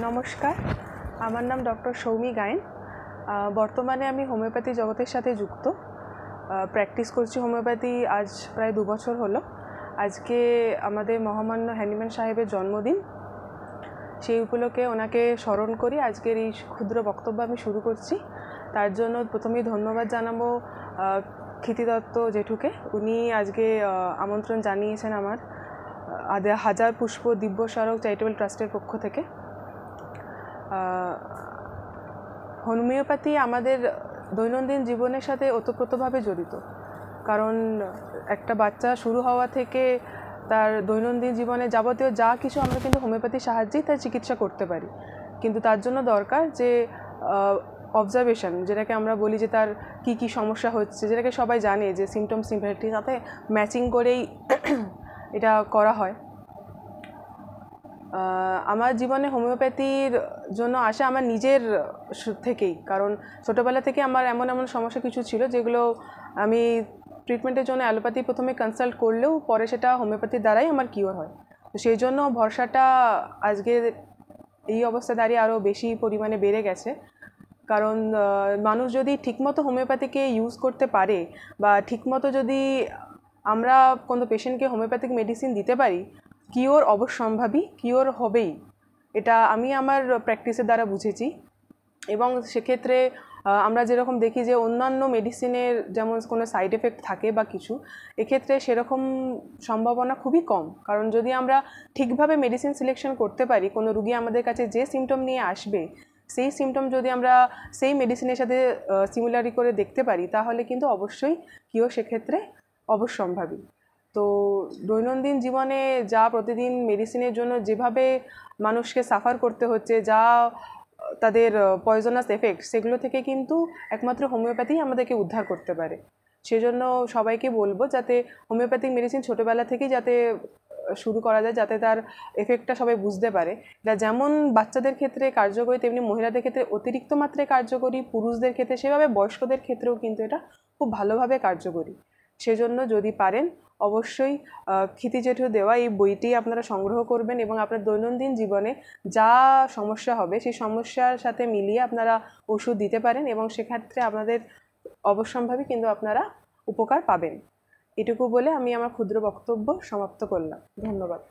নমস্কার, আমার নাম ডক্টর সৌমি গায়েন। বর্তমানে আমি হোমিওপ্যাথি জগতের সাথে যুক্ত, প্র্যাকটিস করছি হোমিওপ্যাথি আজ প্রায় 2 বছর হলো। আজকে আমাদের মহামান্য হ্যানিম্যান সাহেবের জন্মদিন, সেই উপলক্ষে ওনাকে স্মরণ করি আজকের এই ক্ষুদ্র বক্তব্য আমি শুরু করছি। তার জন্য প্রথমেই ধন্যবাদ জানাবো ক্ষিতি দত্ত জেঠুকে। উনি আজকে আমন্ত্রণ জানিয়েছেন আমার হাজার পুষ্প দিব্য স্মারক চ্যারিটেবল ট্রাস্টের পক্ষ থেকে। হোমিওপ্যাথি আমাদের দৈনন্দিন জীবনের সাথে ওতপ্রোতভাবে জড়িত, কারণ একটা বাচ্চা শুরু হওয়া থেকে তার দৈনন্দিন জীবনে যাবতীয় যা কিছু আমরা কিন্তু হোমিওপ্যাথির সাহায্যেই তার চিকিৎসা করতে পারি। কিন্তু তার জন্য দরকার যে অবজারভেশন, যেটাকে আমরা বলি যে তার কি কি সমস্যা হচ্ছে, যেটাকে সবাই জানে যে সিমটম সিভিয়ারিটির সাথে ম্যাচিং করেই এটা করা হয়। আমার জীবনে হোমিওপ্যাথির জন্য আসে আমার নিজের থেকেই, কারণ ছোটোবেলা থেকে আমার এমন সমস্যা কিছু ছিল যেগুলো আমি ট্রিটমেন্টের জন্য অ্যালোপ্যাথি প্রথমে কনসাল্ট করলেও পরে সেটা হোমিওপ্যাথির দ্বারাই আমার কিওর হয়। তো সেই জন্য ভরসাটা আজকে এই অবস্থা দাঁড়িয়ে আরও বেশি পরিমাণে বেড়ে গেছে। কারণ মানুষ যদি ঠিকমতো হোমিওপ্যাথিকে ইউজ করতে পারে বা ঠিকমতো যদি আমরা কোনো পেশেন্টকে হোমিওপ্যাথিক মেডিসিন দিতে পারি, কিওর অবশ্যম্ভাবী, কিওর হবেই। এটা আমি আমার প্র্যাকটিসের দ্বারা বুঝেছি। এবং সেক্ষেত্রে আমরা যেরকম দেখি যে অন্যান্য মেডিসিনের যেমন কোনো সাইড এফেক্ট থাকে বা কিছু, এক্ষেত্রে সেরকম সম্ভাবনা খুবই কম। কারণ যদি আমরা ঠিকভাবে মেডিসিন সিলেকশন করতে পারি, কোনো রুগী আমাদের কাছে যে সিমটম নিয়ে আসবে সেই সিমটম যদি আমরা সেই মেডিসিনের সাথে সিমিলারি করে দেখতে পারি, তাহলে কিন্তু অবশ্যই কিওর সেক্ষেত্রে অবশ্যম্ভাবী। তো দৈনন্দিন জীবনে যা প্রতিদিন মেডিসিনের জন্য যেভাবে মানুষকে সাফার করতে হচ্ছে, যা তাদের পয়জনাস এফেক্ট, সেগুলো থেকে কিন্তু একমাত্র হোমিওপ্যাথি আমাদেরকে উদ্ধার করতে পারে। সেজন্য সবাইকে বলবো যাতে হোমিওপ্যাথিক মেডিসিন ছোটোবেলা থেকেই যাতে শুরু করা যায়, যাতে তার এফেক্টটা সবাই বুঝতে পারে। এটা যেমন বাচ্চাদের ক্ষেত্রে কার্যকরী, তেমনি মহিলাদের ক্ষেত্রে অতিরিক্ত মাত্রায় কার্যকরী, পুরুষদের ক্ষেত্রে সেভাবে বয়স্কদের ক্ষেত্রেও কিন্তু এটা খুব ভালোভাবে কার্যকরী। সেজন্য যদি পারেন অবশ্যই ক্ষিতি জেঠু দেওয়া এই বইটি আপনারা সংগ্রহ করবেন এবং আপনার দৈনন্দিন জীবনে যা সমস্যা হবে সেই সমস্যার সাথে মিলিয়ে আপনারা ওষুধ দিতে পারেন এবং সেক্ষেত্রে আপনাদের অবশ্যম্ভাবী কিন্তু আপনারা উপকার পাবেন। এটুকু বলে আমি আমার ক্ষুদ্র বক্তব্য সমাপ্ত করলাম। ধন্যবাদ।